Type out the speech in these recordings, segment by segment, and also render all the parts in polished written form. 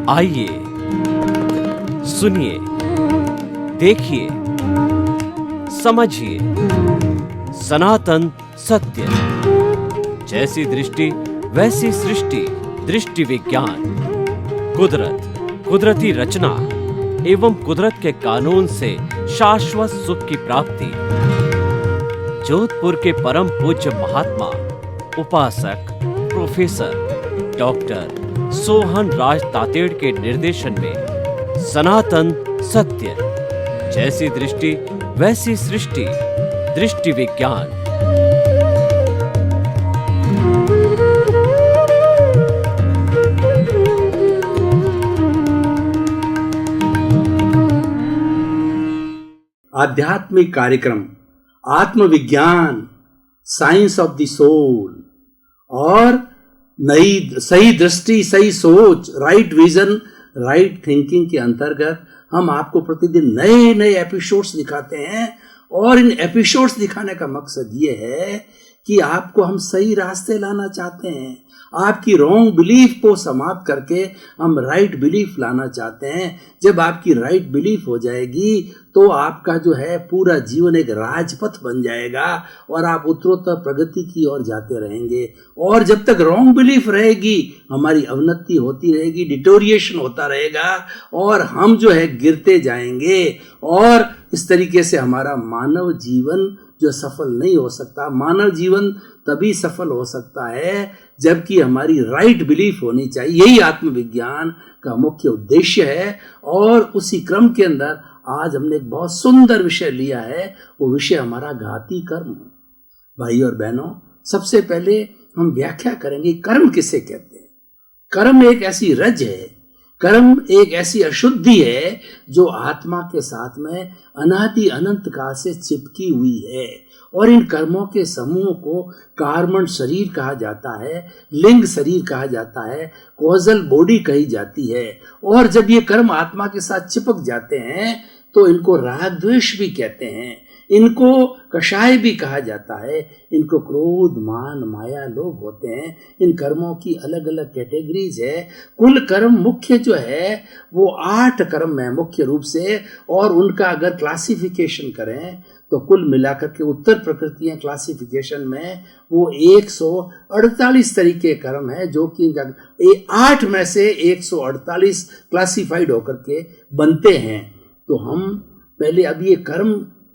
आइए सुनिए, देखिए, समझिए सनातन सत्य। जैसी दृष्टि वैसी सृष्टि, दृष्टि विज्ञान। कुदरत, कुदरती रचना एवं कुदरत के कानून से शाश्वत सुख की प्राप्ति। जोधपुर के परम पूज्य महात्मा उपासक प्रोफेसर डॉक्टर सोहन राज तातेड़ के निर्देशन में सनातन सत्य। जैसी दृष्टि वैसी सृष्टि, दृष्टि विज्ञान। आध्यात्मिक कार्यक्रम आत्मविज्ञान, साइंस ऑफ द सोल और नई सही दृष्टि, सही सोच, राइट विजन, राइट थिंकिंग के अंतर्गत हम आपको प्रतिदिन नए नए एपिसोड्स दिखाते हैं। और इन एपिसोड्स दिखाने का मकसद ये है कि आपको हम सही रास्ते लाना चाहते हैं। आपकी रॉन्ग बिलीफ को समाप्त करके हम राइट बिलीफ लाना चाहते हैं। जब आपकी राइट बिलीफ हो जाएगी तो आपका जो है पूरा जीवन एक राजपथ बन जाएगा और आप उत्तरोत्तर प्रगति की ओर जाते रहेंगे। और जब तक रॉन्ग बिलीफ रहेगी हमारी अवनति होती रहेगी, डिटोरिएशन होता रहेगा और हम जो है गिरते जाएंगे। और इस तरीके से हमारा मानव जीवन जो सफल नहीं हो सकता। मानव जीवन तभी सफल हो सकता है जबकि हमारी राइट बिलीफ होनी चाहिए। यही आत्मविज्ञान का मुख्य उद्देश्य है। और उसी क्रम के अंदर आज हमने एक बहुत सुंदर विषय लिया है। वो विषय हमारा घाती कर्म। भाई और बहनों, सबसे पहले हम व्याख्या करेंगे कर्म किसे कहते हैं। कर्म एक ऐसी रज है, कर्म एक ऐसी अशुद्धि है जो आत्मा के साथ में अनादि अनंत काल से चिपकी हुई है। और इन कर्मों के समूह को कार्मण शरीर कहा जाता है, लिंग शरीर कहा जाता है, कॉजल बॉडी कही जाती है। और जब ये कर्म आत्मा के साथ चिपक जाते हैं तो इनको राग द्वेष भी कहते हैं, इनको कषाय भी कहा जाता है, इनको क्रोध, मान, माया, लोभ होते हैं। इन कर्मों की अलग अलग कैटेगरीज है। कुल कर्म मुख्य जो है वो 8 कर्म है मुख्य रूप से। और उनका अगर क्लासिफिकेशन करें तो कुल मिलाकर के उत्तर प्रकृतियां क्लासिफिकेशन में वो 148 तरीके कर्म है, जो कि 8 में से 148 क्लासिफाइड होकर के बनते हैं। तो हम पहले अब ये कर्म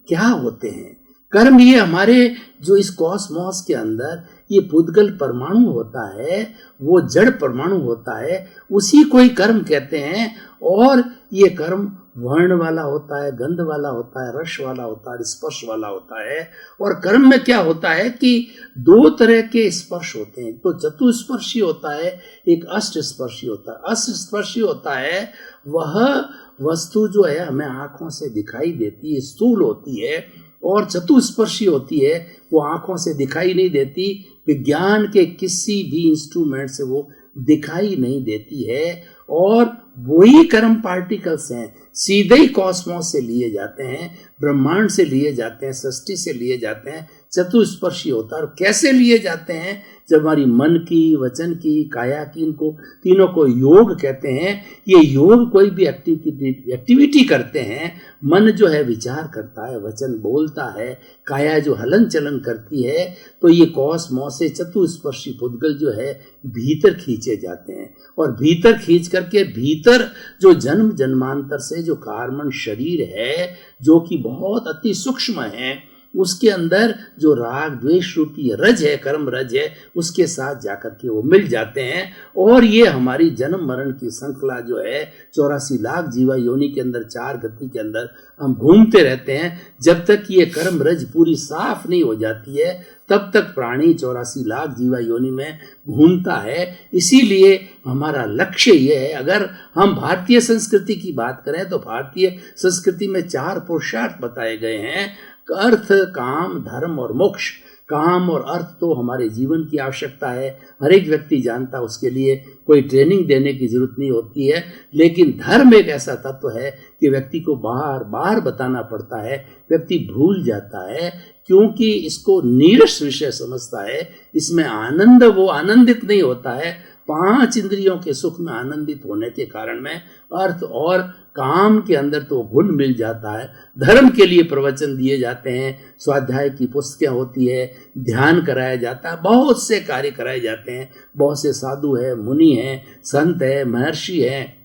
क्या होते हैं। कर्म ये हमारे जो इस कॉस्मॉस के अंदर ये पुद्गल परमाणु होता है, वो जड़ परमाणु होता है, उसी को ही कर्म कहते हैं। और ये कर्म वर्ण वाला होता है, गंध वाला होता है, रस वाला होता है, स्पर्श वाला होता है। और कर्म में क्या होता है कि 2 तरह के स्पर्श होते हैं। तो चतुस्पर्शी होता है, एक अष्ट स्पर्शी होता है। अष्ट स्पर्शी होता है वह वस्तु जो है हमें आंखों से दिखाई देती है, स्थूल होती है। और चतुस्पर्शी होती है वो आंखों से दिखाई नहीं देती, विज्ञान के किसी भी इंस्ट्रूमेंट से वो दिखाई नहीं देती है। और वही कर्म पार्टिकल्स हैं, सीधे ही कॉस्मोस से लिए जाते हैं, ब्रह्मांड से लिए जाते हैं, सृष्टि से लिए जाते हैं। चतुस्पर्शी होता है। और कैसे लिए जाते हैं? जब हमारी मन की, वचन की, काया की, इनको तीनों को योग कहते हैं। ये योग कोई भी एक्टिविटी करते हैं। मन जो है विचार करता है, वचन बोलता है, काया जो हलन चलन करती है। तो ये कॉस्मोस से चतुस्पर्शी पुद्गल जो है भीतर खींचे जाते हैं। और भीतर खींच करके भीतर जो जन्म जन्मांतर से जो कार्मण शरीर है, जो कि बहुत अति सूक्ष्म है, उसके अंदर जो राग द्वेष रूपी रज है, कर्म रज है, उसके साथ जाकर के वो मिल जाते हैं। और ये हमारी जन्म मरण की श्रृंखला जो है 84 लाख जीवा योनि के अंदर 4 गति के अंदर हम घूमते रहते हैं। जब तक ये कर्म रज पूरी साफ नहीं हो जाती है तब तक प्राणी 84 लाख जीवा योनि में घूमता है। इसीलिए हमारा लक्ष्य ये है, अगर हम भारतीय संस्कृति की बात करें तो भारतीय संस्कृति में 4 पुरुषार्थ बताए गए हैं। अर्थ, काम, धर्म और मोक्ष। काम और अर्थ तो हमारे जीवन की आवश्यकता है, हर एक व्यक्ति जानता है, उसके लिए कोई ट्रेनिंग देने की जरूरत नहीं होती है। लेकिन धर्म एक ऐसा तत्व है कि व्यक्ति को बार बार बताना पड़ता है, व्यक्ति भूल जाता है क्योंकि इसको नीरस विषय समझता है, इसमें आनंद वो आनंदित नहीं होता है। 5 इंद्रियों के सुख में आनंदित होने के कारण में अर्थ और काम के अंदर तो घुल मिल जाता है। धर्म के लिए प्रवचन दिए जाते हैं, स्वाध्याय की पुस्तकें होती है, ध्यान कराया जाता है, बहुत से कार्य कराए जाते हैं, बहुत से साधु है, मुनि हैं, संत है, महर्षि हैं,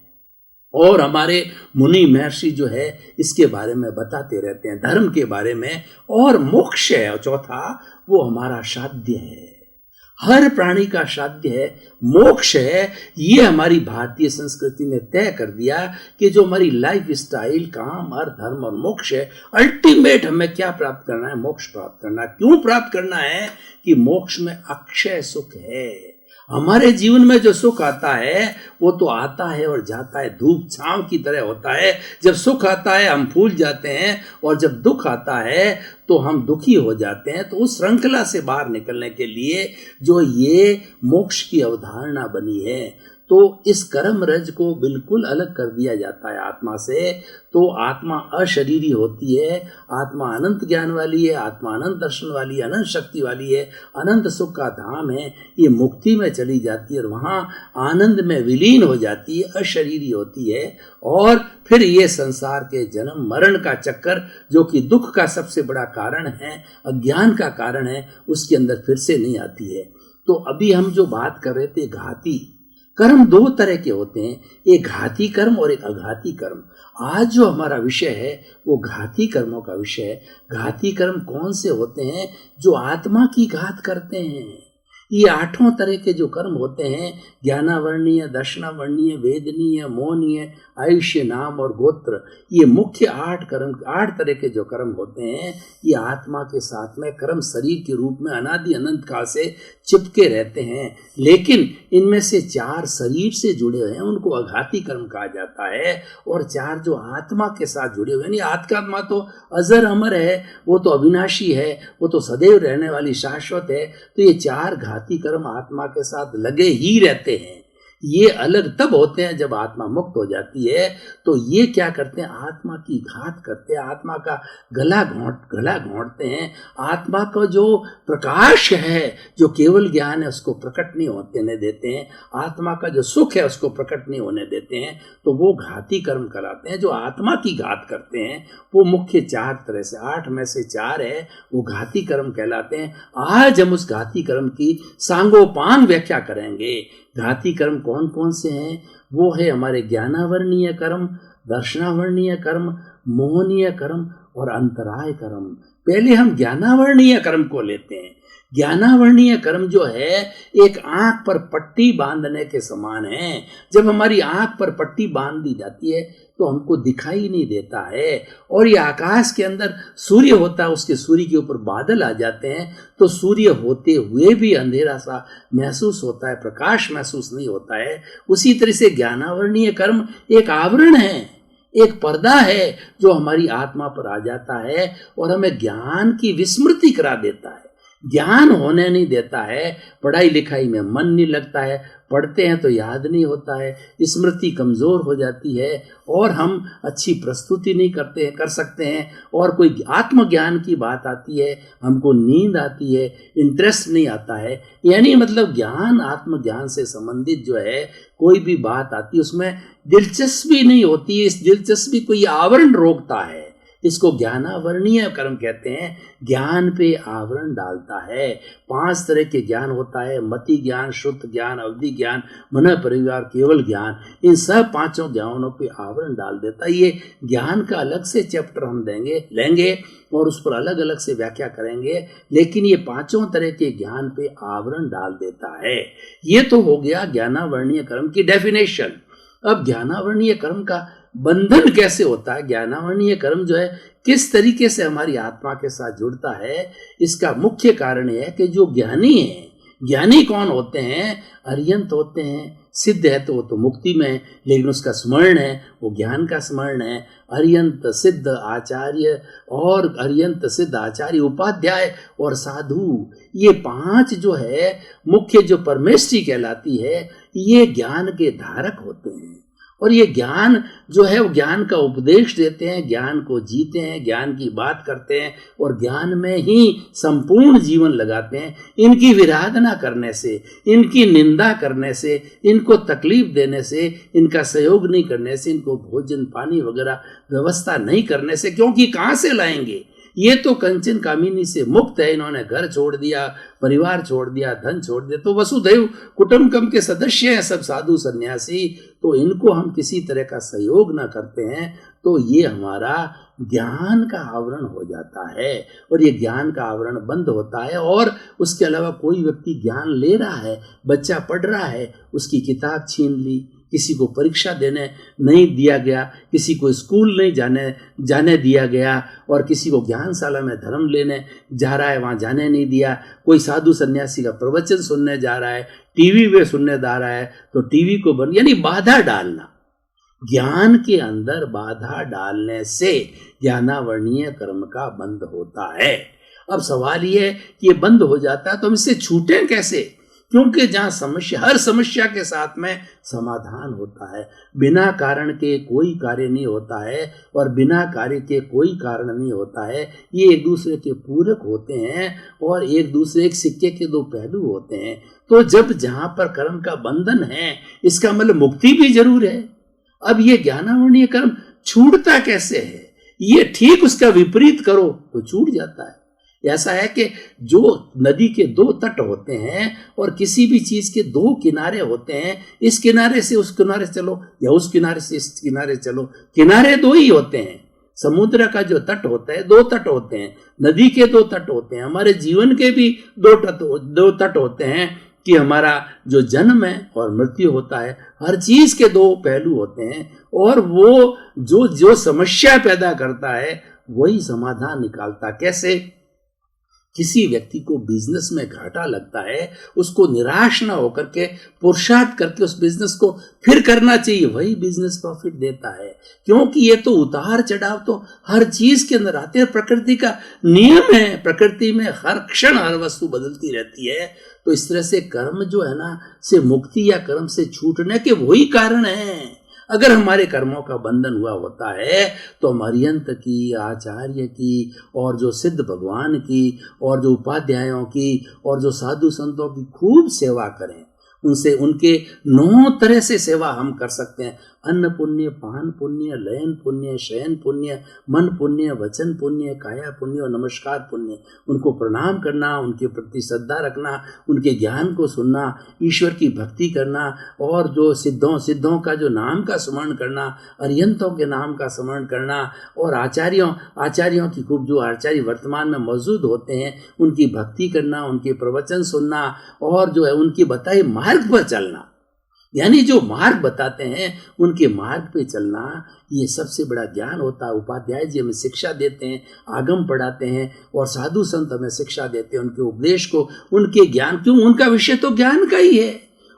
और हमारे मुनि महर्षि जो है इसके बारे में बताते रहते हैं, धर्म के बारे में। और मोक्ष है चौथा, वो हमारा साध्य है, हर प्राणी का साध्य है, मोक्ष है। ये हमारी भारतीय संस्कृति ने तय कर दिया कि जो हमारी लाइफ स्टाइल, काम, अर्थ, धर्म और मोक्ष है, अल्टीमेट हमें क्या प्राप्त करना है? मोक्ष प्राप्त करना है। क्यों प्राप्त करना है? कि मोक्ष में अक्षय सुख है। हमारे जीवन में जो सुख आता है वो तो आता है और जाता है, धूप छांव की तरह होता है। जब सुख आता है हम फूल जाते हैं, और जब दुख आता है तो हम दुखी हो जाते हैं। तो उस श्रृंखला से बाहर निकलने के लिए जो ये मोक्ष की अवधारणा बनी है, तो इस कर्म रज को बिल्कुल अलग कर दिया जाता है आत्मा से। तो आत्मा अशरीरी होती है, आत्मा अनंत ज्ञान वाली है, आत्मा अनंत दर्शन वाली है, अनंत शक्ति वाली है, अनंत सुख का धाम है। ये मुक्ति में चली जाती है और वहाँ आनंद में विलीन हो जाती है, अशरीरी होती है। और फिर ये संसार के जन्म मरण का चक्कर, जो कि दुख का सबसे बड़ा कारण है, अज्ञान का कारण है, उसके अंदर फिर से नहीं आती है। तो अभी हम जो बात कर रहे थे, घाती कर्म 2 तरह के होते हैं, एक घाती कर्म और एक अघाती कर्म। आज जो हमारा विषय है वो घाती कर्मों का विषय है। घाती कर्म कौन से होते हैं? जो आत्मा की घात करते हैं। ये 8 तरह के जो कर्म होते हैं, ज्ञानावर्णीय, दर्शनावर्णीय, वेदनीय, मौनीय, आयुष्य, नाम और गोत्र, ये मुख्य 8 तरह के जो कर्म होते हैं, ये आत्मा के साथ में कर्म शरीर के रूप में अनादि अनंत काल से चिपके रहते हैं। लेकिन इनमें से 4 शरीर से जुड़े हुए हैं, उनको अघाती कर्म कहा जाता है। और 4 जो आत्मा के साथ जुड़े हुए हैं, आत्मा तो अजर अमर है, वो तो अविनाशी है, वो तो सदैव रहने वाली शाश्वत है। तो ये 4 घाती कर्म आत्मा के साथ लगे ही रहते हैं। ये अलग तब होते हैं जब आत्मा मुक्त हो जाती है। तो ये क्या करते हैं? आत्मा की घात करते हैं, आत्मा का गला घोंटते हैं। आत्मा का जो प्रकाश है, जो केवल ज्ञान है, उसको प्रकट नहीं होने देते हैं। आत्मा का जो सुख है उसको प्रकट नहीं होने देते हैं। तो वो घाती कर्म कराते हैं। जो आत्मा की घात करते हैं वो मुख्य 4 तरह से, 8 में से 4 है, वो घाती कर्म कहलाते हैं। आज हम उस घाती कर्म की सांगोपांग व्याख्या करेंगे। घाती कर्म कौन कौन से हैं? वो है हमारे ज्ञानावर्णीय कर्म, दर्शनावर्णीय कर्म, मोहनीय कर्म और अंतराय कर्म। पहले हम ज्ञानावर्णीय कर्म को लेते हैं। ज्ञानावर्णीय कर्म जो है एक आंख पर पट्टी बांधने के समान है। जब हमारी आंख पर पट्टी बांध दी जाती है तो हमको दिखाई नहीं देता है। और ये आकाश के अंदर सूर्य होता है, उसके सूर्य के ऊपर बादल आ जाते हैं तो सूर्य होते हुए भी अंधेरा सा महसूस होता है, प्रकाश महसूस नहीं होता है। उसी तरह से ज्ञानावर्णीय कर्म एक आवरण है, एक पर्दा है जो हमारी आत्मा पर आ जाता है और हमें ज्ञान की विस्मृति करा देता है, ज्ञान होने नहीं देता है। पढ़ाई लिखाई में मन नहीं लगता है, पढ़ते हैं तो याद नहीं होता है, स्मृति कमज़ोर हो जाती है और हम अच्छी प्रस्तुति नहीं कर सकते हैं। और कोई आत्मज्ञान की बात आती है, हमको नींद आती है, इंटरेस्ट नहीं आता है। यानी मतलब ज्ञान, आत्मज्ञान से संबंधित जो है कोई भी बात आती है उसमें दिलचस्पी नहीं होती है। इस दिलचस्पी को ये आवरण रोकता है। इसको ज्ञानावर्णीय कर्म कहते हैं। ज्ञान पे आवरण डालता है। 5 तरह के ज्ञान होता है, मति ज्ञान, शुद्ध ज्ञान, अवधि ज्ञान, मन परिवार, केवल ज्ञान। इन सब 5 ज्ञानों पे आवरण डाल देता है। ये ज्ञान का अलग से चैप्टर हम लेंगे और उस पर अलग अलग से व्याख्या करेंगे। लेकिन ये 5 तरह के ज्ञान पे आवरण डाल देता है। ये तो हो गया ज्ञानावर्णीय कर्म की डेफिनेशन। अब ज्ञानावर्णीय कर्म का बंधन कैसे होता है, ज्ञानावर्णीय कर्म जो है किस तरीके से हमारी आत्मा के साथ जुड़ता है, इसका मुख्य कारण है कि जो ज्ञानी है, ज्ञानी कौन होते हैं? अर्यंत होते हैं। सिद्ध है तो वो तो मुक्ति में है, लेकिन उसका स्मरण है, वो ज्ञान का स्मरण है। अर्यंत, सिद्ध, आचार्य और अर्यंत, सिद्ध, आचार्य, उपाध्याय और साधु, ये 5 जो है मुख्य जो परमेष्ठी कहलाती है, ये ज्ञान के धारक होते हैं। और ये ज्ञान जो है वो ज्ञान का उपदेश देते हैं, ज्ञान को जीते हैं, ज्ञान की बात करते हैं और ज्ञान में ही संपूर्ण जीवन लगाते हैं। इनकी विराधना करने से, इनकी निंदा करने से, इनको तकलीफ देने से, इनका सहयोग नहीं करने से, इनको भोजन पानी वगैरह व्यवस्था नहीं करने से, क्योंकि कहाँ से लाएंगे? ये तो कंचन कामिनी से मुक्त है, इन्होंने घर छोड़ दिया, परिवार छोड़ दिया, धन छोड़ दिया, तो वसुधैव कुटुंबकम के सदस्य हैं सब साधु सन्यासी, तो इनको हम किसी तरह का सहयोग ना करते हैं तो ये हमारा ज्ञान का आवरण हो जाता है और ये ज्ञान का आवरण बंद होता है। और उसके अलावा कोई व्यक्ति ज्ञान ले रहा है, बच्चा पढ़ रहा है, उसकी किताब छीन ली, किसी को परीक्षा देने नहीं दिया गया, किसी को स्कूल नहीं जाने दिया गया और किसी को ज्ञानशाला में धर्म लेने जा रहा है वहाँ जाने नहीं दिया, कोई साधु सन्यासी का प्रवचन सुनने जा रहा है, टीवी में सुनने जा रहा है तो टीवी को बंद, यानी बाधा डालना। ज्ञान के अंदर बाधा डालने से ज्ञानावरणीय कर्म का बंद होता है। अब सवाल ये है कि ये बंद हो जाता है तो हम इससे छूटें कैसे? क्योंकि जहाँ समस्या, हर समस्या के साथ में समाधान होता है। बिना कारण के कोई कार्य नहीं होता है और बिना कार्य के कोई कारण नहीं होता है। ये एक दूसरे के पूरक होते हैं और एक दूसरे एक सिक्के के दो पहलू होते हैं। तो जब जहाँ पर कर्म का बंधन है, इसका मतलब मुक्ति भी जरूर है। अब ये ज्ञानावरणीय कर्म छूटता कैसे है? ये ठीक उसका विपरीत करो तो छूट जाता है। ऐसा है कि जो नदी के दो तट होते हैं और किसी भी चीज के दो किनारे होते हैं, इस किनारे से उस किनारे चलो या उस किनारे से इस किनारे चलो, किनारे दो ही होते हैं। समुद्र का जो तट होता है, दो तट होते हैं, नदी के दो तट होते हैं, हमारे जीवन के भी दो तट होते हैं कि हमारा जो जन्म है और मृत्यु होता है, हर चीज के दो पहलू होते हैं और वो जो समस्या पैदा करता है वही समाधान निकालता। कैसे? किसी व्यक्ति को बिजनेस में घाटा लगता है, उसको निराश ना होकर के पुरुषार्थ करके उस बिजनेस को फिर करना चाहिए, वही बिजनेस प्रॉफिट देता है। क्योंकि ये तो उतार चढ़ाव तो हर चीज के अंदर आते हैं, प्रकृति का नियम है, प्रकृति में हर क्षण हर वस्तु बदलती रहती है। तो इस तरह से कर्म जो है ना से मुक्ति या कर्म से छूटने के वही कारण है। अगर हमारे कर्मों का बंधन हुआ होता है तो हम अरिहंत की, आचार्य की और जो सिद्ध भगवान की और जो उपाध्यायों की और जो साधु संतों की खूब सेवा करें, उनसे उनके 9 तरह से सेवा हम कर सकते हैं। अन्न पुण्य, पान पुण्य, लयन पुण्य, शयन पुण्य, मन पुण्य, वचन पुण्य, काया पुण्य और नमस्कार पुण्य। उनको प्रणाम करना, उनके प्रति श्रद्धा रखना, उनके ज्ञान को सुनना, ईश्वर की भक्ति करना और जो सिद्धों का जो नाम का स्मरण करना, अरिहंतों के नाम का स्मरण करना और आचार्यों की खूब, जो आचार्य वर्तमान में मौजूद होते हैं, उनकी भक्ति करना, उनके प्रवचन सुनना और जो है उनकी बताए मार्ग पर चलना, यानी जो मार्ग बताते हैं उनके मार्ग पे चलना, ये सबसे बड़ा ज्ञान होता है। उपाध्याय जी हमें शिक्षा देते हैं, आगम पढ़ाते हैं और साधु संत हमें शिक्षा देते हैं उनके उपदेश को, उनके ज्ञान। क्यों? उनका विषय तो ज्ञान का ही है,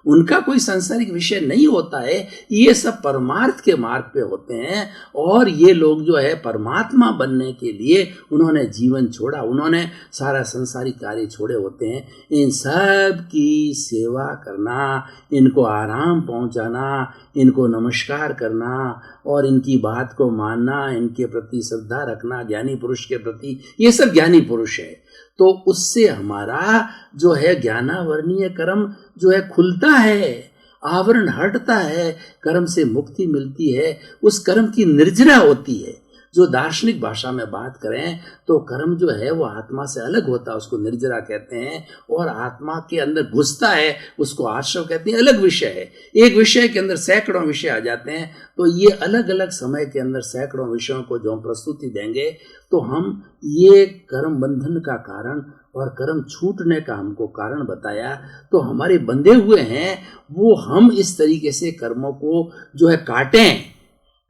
उनका कोई सांसारिक विषय नहीं होता है। ये सब परमार्थ के मार्ग पे होते हैं और ये लोग जो है परमात्मा बनने के लिए उन्होंने जीवन छोड़ा, उन्होंने सारा संसारिक कार्य छोड़े होते हैं। इन सब की सेवा करना, इनको आराम पहुंचाना, इनको नमस्कार करना और इनकी बात को मानना, इनके प्रति श्रद्धा रखना, ज्ञानी पुरुष के प्रति, ये सब ज्ञानी पुरुष है। तो उससे हमारा जो है ज्ञानावरणीय कर्म जो है खुलता है, आवरण हटता है, कर्म से मुक्ति मिलती है, उस कर्म की निर्जरा होती है। जो दार्शनिक भाषा में बात करें तो कर्म जो है वो आत्मा से अलग होता है, उसको निर्जरा कहते हैं, और आत्मा के अंदर घुसता है उसको आश्रव कहते हैं। अलग विषय है, एक विषय के अंदर सैकड़ों विषय आ जाते हैं। तो ये अलग अलग समय के अंदर सैकड़ों विषयों को जो हम प्रस्तुति देंगे तो हम ये कर्म बंधन का कारण और कर्म छूटने का हमको कारण बताया। तो हमारे बंधे हुए हैं वो हम इस तरीके से कर्मों को जो है काटें,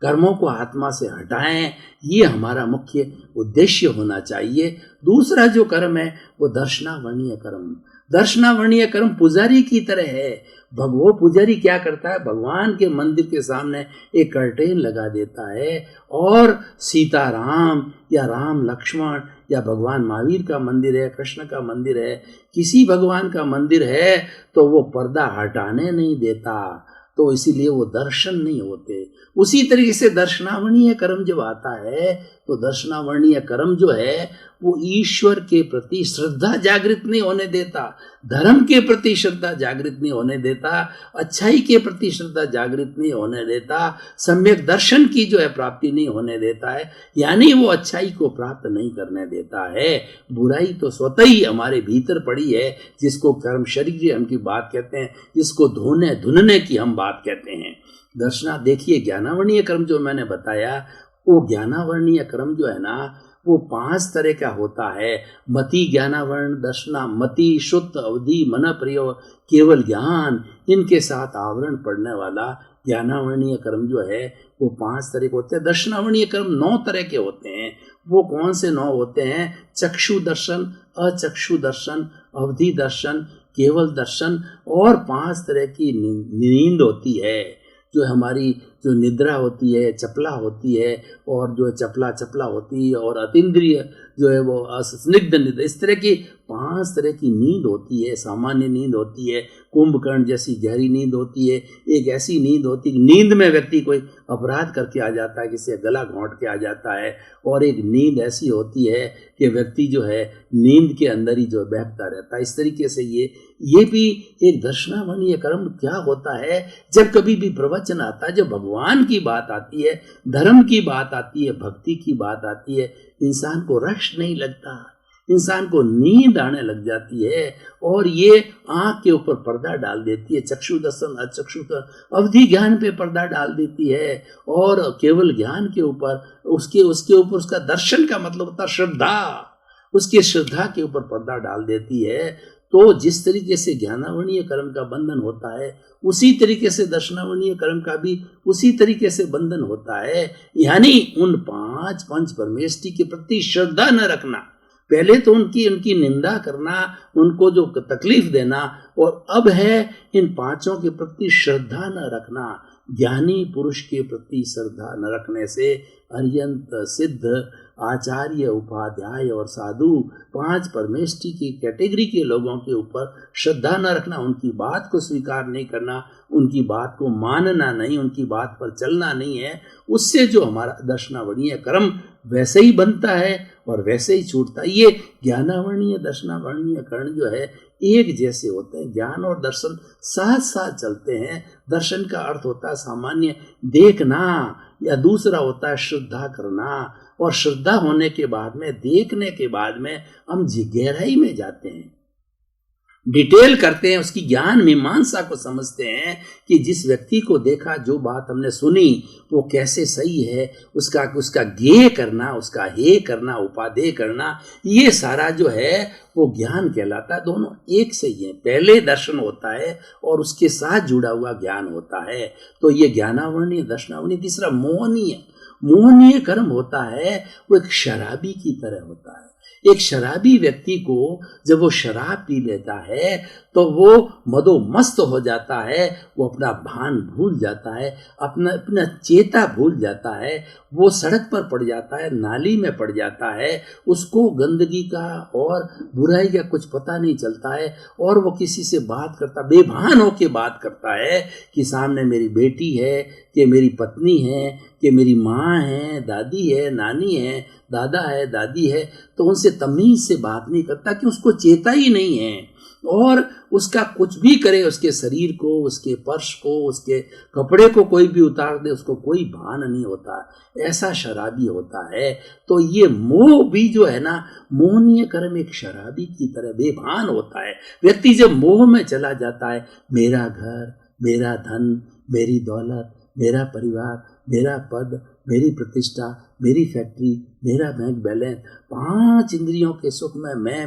कर्मों को आत्मा से हटाएं, ये हमारा मुख्य उद्देश्य होना चाहिए। दूसरा जो कर्म है वो दर्शनावरणीय कर्म। दर्शनावरणीय कर्म पुजारी की तरह है। वो पुजारी क्या करता है, भगवान के मंदिर के सामने एक कर्टेन लगा देता है और सीता राम या राम लक्ष्मण या भगवान महावीर का मंदिर है, कृष्ण का मंदिर है, किसी भगवान का मंदिर है तो वो पर्दा हटाने नहीं देता। तो इसीलिए वो दर्शन नहीं होते। उसी तरीके से दर्शनावरणीय कर्म जब आता है तो दर्शनावरणीय कर्म जो है वो ईश्वर के प्रति श्रद्धा जागृत नहीं होने देता, धर्म के प्रति श्रद्धा जागृत नहीं होने देता, अच्छाई के प्रति श्रद्धा जागृत नहीं होने देता, सम्यक दर्शन की जो है प्राप्ति नहीं होने देता है, यानी वो अच्छाई को प्राप्त नहीं करने देता है। बुराई तो स्वतः ही हमारे भीतर पड़ी है, जिसको कर्म शरीर हम की बात कहते हैं, जिसको धोने धुनने की हम बात कहते हैं। दर्शना देखिए, ज्ञानावरणीय कर्म जो मैंने बताया, वो ज्ञानावरणीय कर्म जो है ना वो 5 तरह का होता है। मति ज्ञानावरण दर्शना, मति शुद्ध अवधि मन प्रयोग केवल ज्ञान, इनके साथ आवरण पड़ने वाला ज्ञानावरणीय कर्म जो है वो 5 तरह के होते हैं। दर्शनावरणीय कर्म 9 तरह के होते हैं। वो कौन से 9 होते हैं? चक्षु दर्शन, अचक्षु दर्शन, अवधि दर्शन, केवल दर्शन और 5 तरह की नींद होती है, जो हमारी जो निद्रा होती है, चपला होती है, और जो चपला होती है, और अतीन्द्रिय जो है वो स्निग्ध निद्रा, इस तरह की 5 तरह की नींद होती है। सामान्य नींद होती है, कुंभकर्ण जैसी गहरी नींद होती है, एक ऐसी नींद होती है नींद में व्यक्ति कोई अपराध करके आ जाता है, किसी गला घोंट के आ जाता है, और एक नींद ऐसी होती है कि व्यक्ति जो है नींद के अंदर ही जो बहता रहता है। इस तरीके से ये भी एक दर्शनावरणीय कर्म क्या होता है, जब कभी भी प्रवचन आता है, जब भगवान की बात आती है, धर्म की बात आती है, भक्ति की बात आती है, इंसान को रश नहीं लगता, इंसान को नींद आने लग जाती है, और ये आंख के ऊपर पर्दा डाल देती है। चक्षु दर्शन, अचक्षु दर्शन, अवधि ज्ञान पे पर्दा डाल देती है, और केवल ज्ञान के ऊपर उसके ऊपर उसका दर्शन का मतलब होता है श्रद्धा, उसकी श्रद्धा के ऊपर पर्दा डाल देती है। तो जिस तरीके से ज्ञानावरणीय कर्म का बंधन होता है, उसी तरीके से दर्शनावरणीय कर्म का भी उसी तरीके से बंधन होता है। यानी उन 5 पंच परमेष्टि के प्रति श्रद्धा न रखना, पहले तो उनकी निंदा करना, उनको जो तकलीफ देना, और अब है इन 5 के प्रति श्रद्धा न रखना। ज्ञानी पुरुष के प्रति श्रद्धा न रखने से अर्यंत सिद्ध आचार्य उपाध्याय और साधु 5 परमेष्टि की कैटेगरी के लोगों के ऊपर श्रद्धा न रखना, उनकी बात को स्वीकार नहीं करना, उनकी बात को मानना नहीं, उनकी बात पर चलना नहीं है, उससे जो हमारा दर्शनावरणीय कर्म वैसे ही बनता है और वैसे ही छूटता है। ये ज्ञानावरणीय दर्शनावरणीय कर्म जो है एक जैसे होते हैं, ज्ञान और दर्शन साथ साथ चलते हैं। दर्शन का अर्थ होता है सामान्य देखना, या दूसरा होता है श्रद्धा करना, और श्रद्धा होने के बाद में, देखने के बाद में हम गहराई में जाते हैं, डिटेल करते हैं, उसकी ज्ञान मीमांसा को समझते हैं कि जिस व्यक्ति को देखा, जो बात हमने सुनी वो कैसे सही है, उसका ज्ञेय करना, उसका हे करना, उपादेय करना, ये सारा जो है वो ज्ञान कहलाता है। दोनों एक से ही है, पहले दर्शन होता है और उसके साथ जुड़ा हुआ ज्ञान होता है। तो ये ज्ञानावरणीय, दर्शनावरणीय। तीसरा मोहनीय कर्म होता है, वो एक शराबी की तरह होता है। एक शराबी व्यक्ति को जब वो शराब पी लेता है तो वो मदोमस्त हो जाता है, वो अपना भान भूल जाता है, अपना चेता भूल जाता है, वो सड़क पर पड़ जाता है, नाली में पड़ जाता है, उसको गंदगी का और बुराई का कुछ पता नहीं चलता है, और वो किसी से बात करता, बेभान होके बात करता है कि सामने मेरी बेटी है, कि मेरी पत्नी है, कि मेरी माँ है, दादी है, नानी है, दादा है, दादी है, तो उनसे तमीज से बात नहीं करता कि उसको चेता ही नहीं है, और उसका कुछ भी करे, उसके शरीर को, उसके पर्श को, उसके कपड़े को कोई भी उतार दे, उसको कोई भान नहीं होता। ऐसा शराबी होता है। तो ये मोह भी जो है ना, मोहनीय कर्म एक शराबी की तरह बेभान होता है। व्यक्ति जब मोह में चला जाता है, मेरा घर, मेरा धन, मेरी दौलत, मेरा परिवार, मेरा पद, मेरी प्रतिष्ठा, मेरी फैक्ट्री, मेरा बैंक बैलेंस, 5 इंद्रियों के सुख में मैं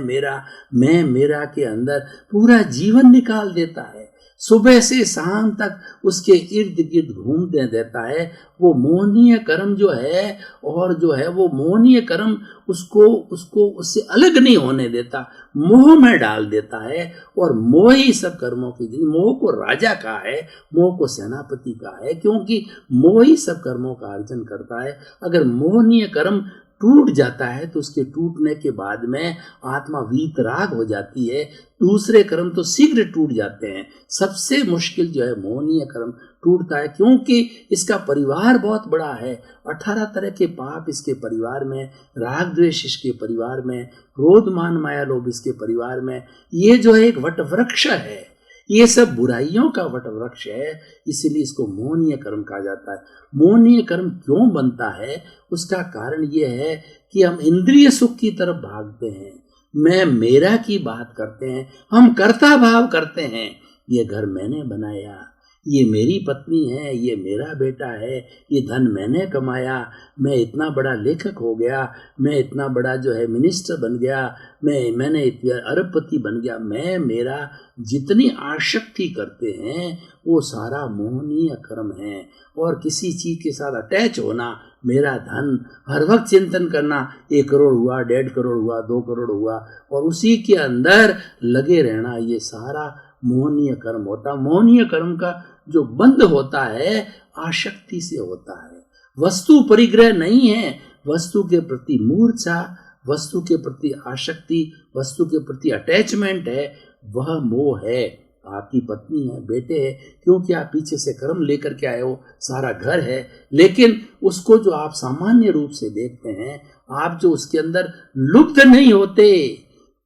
मेरा के अंदर पूरा जीवन निकाल देता है, सुबह से शाम तक उसके इर्द गिर्द घूमने देता है। वो मोहनीय कर्म जो है, और जो है वो मोहनीय कर्म उसको उससे अलग नहीं होने देता, मोह में डाल देता है। और मोह ही सब कर्मों की, मोह को राजा का है, मोह को सेनापति का है, क्योंकि मोह ही सब कर्मों का अर्जन करता है। अगर मोहनीय कर्म टूट जाता है तो उसके टूटने के बाद में आत्मा वीतराग हो जाती है। दूसरे कर्म तो शीघ्र टूट जाते हैं। सबसे मुश्किल जो है मोहनीय कर्म टूटता है, क्योंकि इसका परिवार बहुत बड़ा है। 18 तरह के पाप इसके परिवार में, राग द्वेष इसके परिवार में, क्रोध मान माया लोभ इसके परिवार में। ये जो है एक वटवृक्ष है, ये सब बुराइयों का वटवृक्ष है, इसलिए इसको मोहनीय कर्म कहा जाता है। मोहनीय कर्म क्यों बनता है? उसका कारण ये है कि हम इंद्रिय सुख की तरफ भागते हैं, मैं मेरा की बात करते हैं, हम कर्ता भाव करते हैं। ये घर मैंने बनाया, ये मेरी पत्नी है, ये मेरा बेटा है, ये धन मैंने कमाया, मैं इतना बड़ा लेखक हो गया, मैं इतना बड़ा जो है मिनिस्टर बन गया, मैंने अरबपति बन गया। मैं मेरा जितनी आसक्ति करते हैं वो सारा मोहनीय कर्म है। और किसी चीज के साथ अटैच होना, मेरा धन, हर वक्त चिंतन करना, 1 करोड़ हुआ, 1.5 करोड़ हुआ, 2 करोड़ हुआ, और उसी के अंदर लगे रहना, ये सारा मोहनीय कर्म होता। मोहनीय कर्म का जो बंध होता है आसक्ति से होता है। वस्तु परिग्रह नहीं है, वस्तु के प्रति मूर्छा, वस्तु के प्रति आसक्ति, वस्तु के प्रति अटैचमेंट है, वह मोह है। आपकी पत्नी है, बेटे है, क्योंकि आप पीछे से कर्म लेकर के आए हो, सारा घर है, लेकिन उसको जो आप सामान्य रूप से देखते हैं, आप जो उसके अंदर लुब्ध नहीं होते,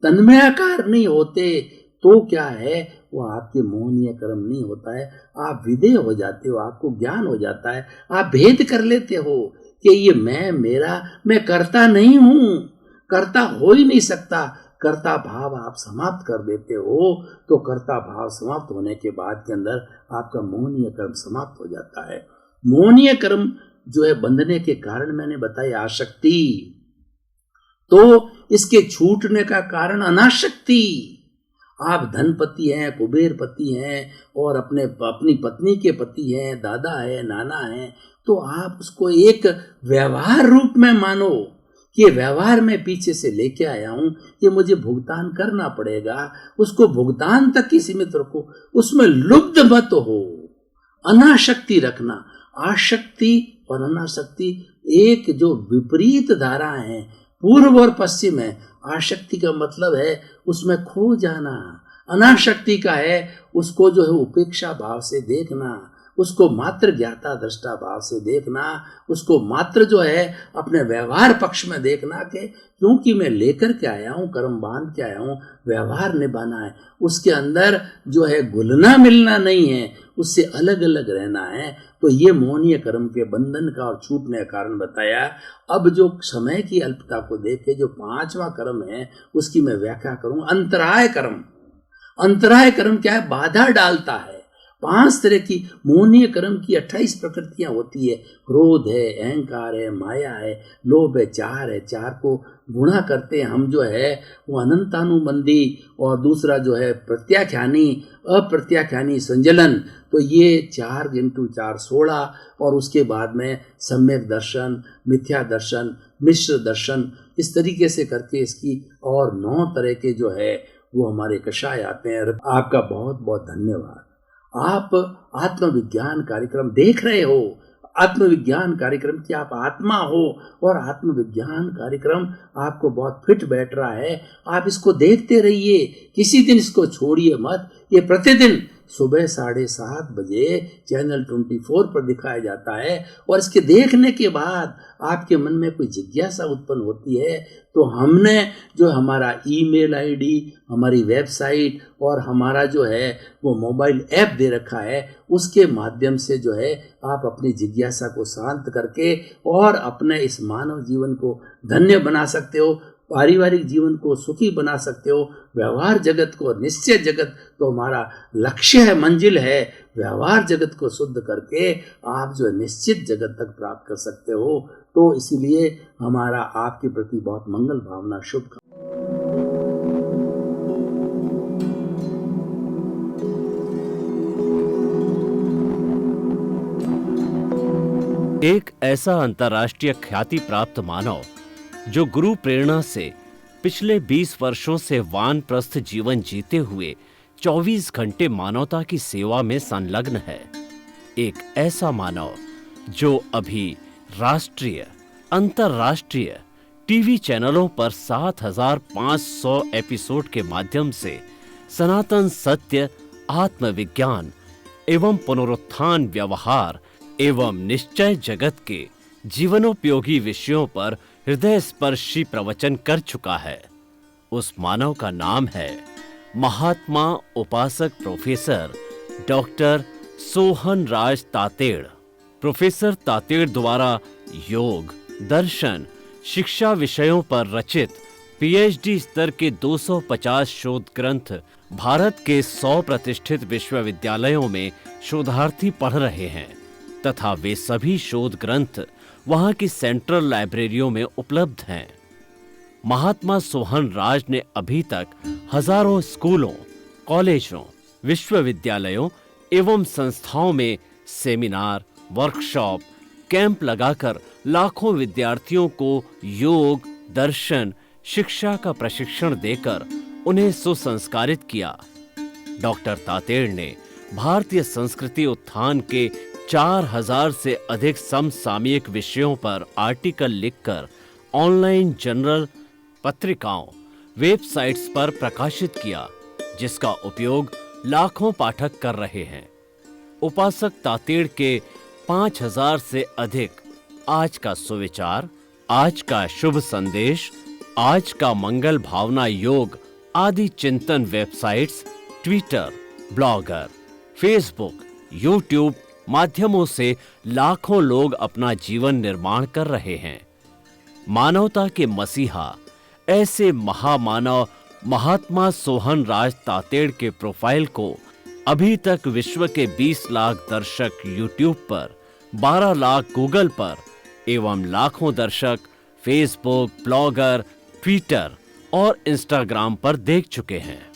तन्मयाकार नहीं होते, तो क्या है, वो आपके मोहनीय कर्म नहीं होता है। आप विदेह हो जाते हो, आपको ज्ञान हो जाता है, आप भेद कर लेते हो कि ये मैं, मेरा, मैं करता नहीं हूं, करता हो ही नहीं सकता। कर्ता भाव आप समाप्त कर देते हो, तो कर्ता भाव समाप्त होने के बाद के अंदर आपका मोहनीय कर्म समाप्त हो जाता है। मोहनीय कर्म जो है बंधने के कारण मैंने बताया आसक्ति, तो इसके छूटने का कारण अनासक्ति। आप धनपति हैं, कुबेरपति हैं, और अपनी पत्नी के पति हैं, दादा है, नाना है, तो आप उसको एक व्यवहार रूप में मानो कि व्यवहार में पीछे से लेके आया हूं, ये मुझे भुगतान करना पड़ेगा। उसको भुगतान तक ही सीमित रखो, उसमें लुब्ध मत हो, अनासक्ति रखना। आसक्ति और अनासक्ति एक जो विपरीत धारा है, पूर्व और पश्चिम है। आसक्ति का मतलब है उसमें खो जाना, अनासक्ति का है उसको जो है उपेक्षा भाव से देखना, उसको मात्र ज्ञाता दृष्टा भाव से देखना, उसको मात्र जो है अपने व्यवहार पक्ष में देखना कि क्योंकि मैं लेकर के आया हूँ, कर्म बांध के आया हूँ, व्यवहार निभाना है, उसके अंदर जो है घुलना मिलना नहीं है, उससे अलग अलग रहना है। तो ये मोहनीय कर्म के बंधन का और छूटने का कारण बताया। अब जो समय की अल्पता को देखे जो 5वां कर्म है उसकी मैं व्याख्या करूँ। अंतराय कर्म। अंतराय कर्म क्या है? बाधा डालता है। 5 तरह की मोहनीय कर्म की 28 प्रकृतियां होती है। क्रोध है, अहंकार है, माया है, लोभ है, चार है, चार को गुणा करते हैं हम जो है वो अनंतानुबंधी, और दूसरा जो है प्रत्याख्यानी, अप्रत्याख्यानी, संजलन। तो ये 4 × 4 16, और उसके बाद में सम्यक दर्शन, मिथ्या दर्शन, मिश्र दर्शन, इस तरीके से करके इसकी और 9 तरह के जो है वो हमारे कषाय आते हैं। आपका बहुत बहुत धन्यवाद। आप आत्मविज्ञान कार्यक्रम देख रहे हो। आत्मविज्ञान कार्यक्रम की आप आत्मा हो, और आत्मविज्ञान कार्यक्रम आपको बहुत फिट बैठ रहा है। आप इसको देखते रहिए, किसी दिन इसको छोड़िए मत। ये प्रतिदिन सुबह 7:30 बजे चैनल 24 पर दिखाया जाता है, और इसके देखने के बाद आपके मन में कोई जिज्ञासा उत्पन्न होती है तो हमने जो हमारा ईमेल आईडी, हमारी वेबसाइट और हमारा जो है वो मोबाइल ऐप दे रखा है, उसके माध्यम से जो है आप अपनी जिज्ञासा को शांत करके और अपने इस मानव जीवन को धन्य बना सकते हो, पारिवारिक जीवन को सुखी बना सकते हो, व्यवहार जगत को, निश्चय जगत तो हमारा लक्ष्य है, मंजिल है। व्यवहार जगत को शुद्ध करके आप जो है निश्चित जगत तक प्राप्त कर सकते हो। तो इसीलिए हमारा आपके प्रति बहुत मंगल भावना, शुभ। एक ऐसा अंतर्राष्ट्रीय ख्याति प्राप्त मानव जो गुरु प्रेरणा से पिछले 20 वर्षों से वानप्रस्थ जीवन जीते हुए 24 घंटे मानवता की सेवा में संलग्न है। एक ऐसा मानव जो अभी राष्ट्रीय, अंतर्राष्ट्रीय, टीवी चैनलों पर 7,500 एपिसोड के माध्यम से सनातन सत्य, आत्मविज्ञान एवं पुनरुत्थान, व्यवहार एवं निश्चय जगत के जीवनोपयोगी विषयों पर हृदय स्पर्शी प्रवचन कर चुका है। उस मानव का नाम है महात्मा उपासक प्रोफेसर डॉक्टर सोहन राज तातेड़। प्रोफेसर तातेड़ द्वारा योग, दर्शन, शिक्षा विषयों पर रचित पीएचडी स्तर के 250 शोध ग्रंथ भारत के 100 प्रतिष्ठित विश्वविद्यालयों में शोधार्थी पढ़ रहे हैं तथा वे सभी शोध ग्रंथ वहां की सेंट्रल लाइब्रेरियों में उपलब्ध हैं। महात्मा सोहन राज ने अभी तक हजारों स्कूलों, कॉलेजों, विश्वविद्यालयों एवं संस्थाओं में सेमिनार, वर्कशॉप, कैंप लगाकर लाखों विद्यार्थियों को योग, दर्शन, शिक्षा का प्रशिक्षण देकर उन्हें सुसंस्कारित किया। डॉक्टर तातेड़ ने भारतीय संस्कृति उत्थान के 4000 से अधिक समसामयिक विषयों पर आर्टिकल लिखकर ऑनलाइन जर्नल, पत्रिकाओं, वेबसाइट्स पर प्रकाशित किया, जिसका उपयोग लाखों पाठक कर रहे हैं। उपासक तातेड़ के 5000 से अधिक आज का सुविचार, आज का शुभ संदेश, आज का मंगल भावना योग आदि चिंतन websites, Twitter, blogger, Facebook, YouTube माध्यमों से लाखों लोग अपना जीवन निर्माण कर रहे हैं। मानवता के मसीहा ऐसे महामानव महात्मा सोहन राज तातेड़ के प्रोफाइल को अभी तक विश्व के 20 लाख दर्शक यूट्यूब पर, 12 लाख गूगल पर एवं लाखों दर्शक फेसबुक, ब्लॉगर, ट्विटर और इंस्टाग्राम पर देख चुके हैं।